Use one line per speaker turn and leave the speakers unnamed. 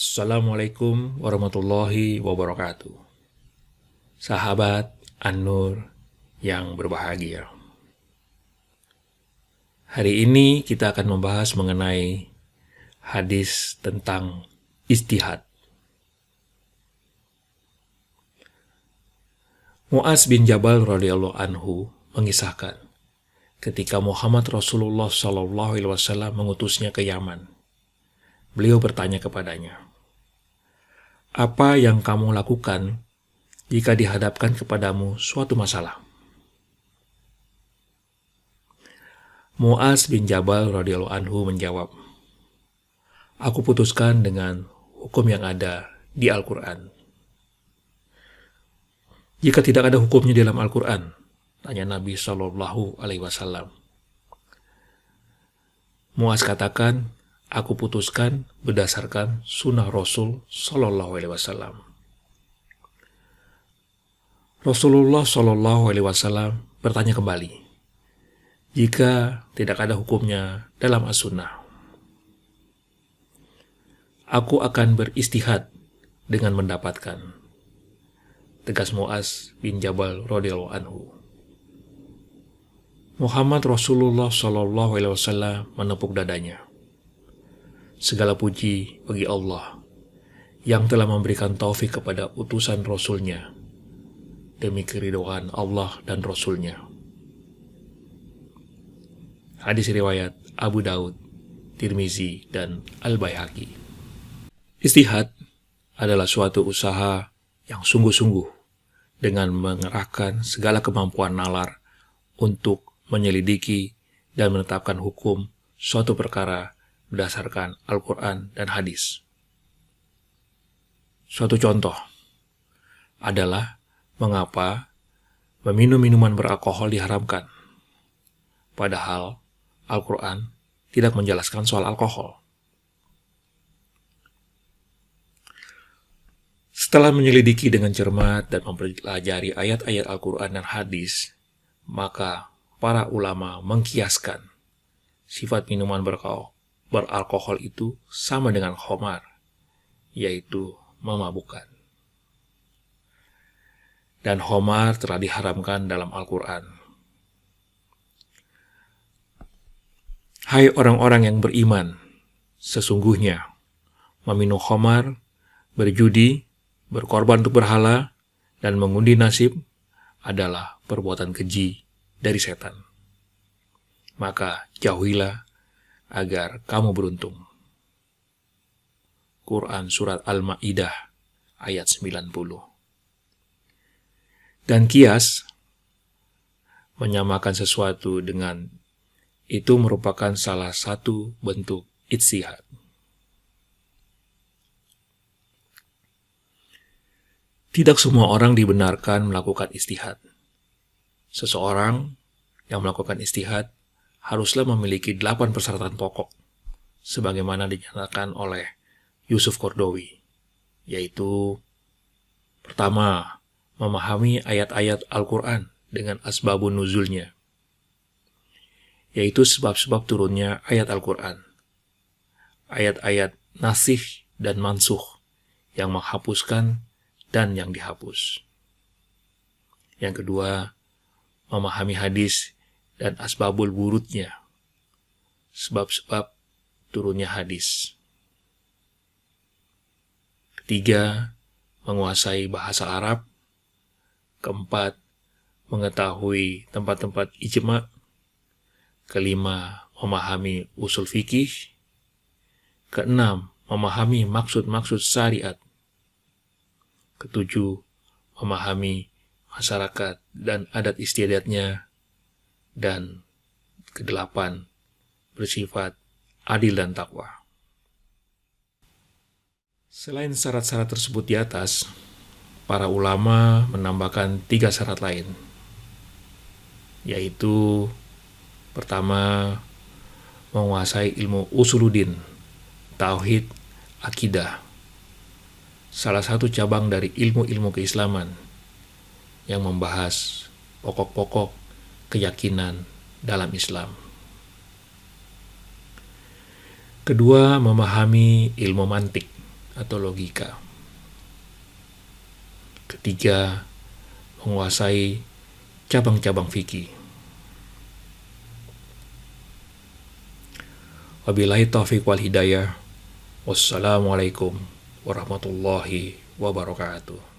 Assalamualaikum warahmatullahi wabarakatuh. Sahabat An-Nur yang berbahagia. Hari ini kita akan membahas mengenai hadis tentang ijtihad. Mu'adz bin Jabal radhiyallahu anhu mengisahkan ketika Muhammad Rasulullah SAW mengutusnya ke Yaman. Beliau bertanya kepadanya, "Apa yang kamu lakukan jika dihadapkan kepadamu suatu masalah?" Mu'adz bin Jabal radhiyallahu anhu menjawab, "Aku putuskan dengan hukum yang ada di Al-Quran." "Jika tidak ada hukumnya dalam Al-Quran?" tanya Nabi SAW. Mu'adz katakan, "Aku putuskan berdasarkan sunnah Rasul SAW." Rasulullah SAW bertanya kembali, "Jika tidak ada hukumnya dalam as-sunnah?" "Aku akan beristihad dengan mendapatkan," tegas Mu'adz bin Jabal radhiyallahu anhu. Muhammad Rasulullah SAW menepuk dadanya. "Segala puji bagi Allah yang telah memberikan taufik kepada utusan Rasul-Nya demi keridhaan Allah dan Rasul-Nya." Hadis riwayat Abu Daud, Tirmizi, dan Al-Baihaqi. Ijtihad adalah suatu usaha yang sungguh-sungguh dengan mengerahkan segala kemampuan nalar untuk menyelidiki dan menetapkan hukum suatu perkara berdasarkan Al-Quran dan hadis. Suatu contoh adalah mengapa meminum minuman beralkohol diharamkan, padahal Al-Quran tidak menjelaskan soal alkohol. Setelah menyelidiki dengan cermat dan mempelajari ayat-ayat Al-Quran dan hadis, maka para ulama mengkiaskan sifat minuman beralkohol itu sama dengan khamar, yaitu memabukkan. Dan khamar telah diharamkan dalam Al-Quran. "Hai orang-orang yang beriman, sesungguhnya meminum khamar, berjudi, berkorban untuk berhala, dan mengundi nasib adalah perbuatan keji dari setan. Maka jauhilah agar kamu beruntung." Quran Surat Al-Ma'idah ayat 90. Dan kias, menyamakan sesuatu dengan itu, merupakan salah satu bentuk ijtihad. Tidak semua orang dibenarkan melakukan ijtihad. Seseorang yang melakukan ijtihad haruslah memiliki 8 persyaratan pokok, sebagaimana dinyatakan oleh Yusuf Qaradawi, yaitu: pertama, memahami ayat-ayat Al-Quran dengan asbabun nuzulnya, yaitu sebab-sebab turunnya ayat Al-Quran, ayat-ayat nasikh dan mansukh yang menghapuskan dan yang dihapus. Yang kedua, memahami hadis dan asbabul wurudnya, sebab-sebab turunnya hadis. Ketiga, menguasai bahasa Arab. Keempat, mengetahui tempat-tempat ijma'. Kelima, memahami usul fikih. Keenam, memahami maksud-maksud syariat. Ketujuh, memahami masyarakat dan adat istiadatnya. Dan kedelapan, bersifat adil dan takwa. Selain syarat-syarat tersebut di atas, para ulama menambahkan 3 syarat lain, yaitu: pertama, menguasai ilmu usuluddin, tauhid, akidah, salah satu cabang dari ilmu-ilmu keislaman yang membahas pokok-pokok keyakinan dalam Islam. Kedua, memahami ilmu mantik, atau logika. Ketiga, menguasai cabang-cabang fikih. Wabillahi taufiq wal hidayah. Wassalamualaikum warahmatullahi wabarakatuh.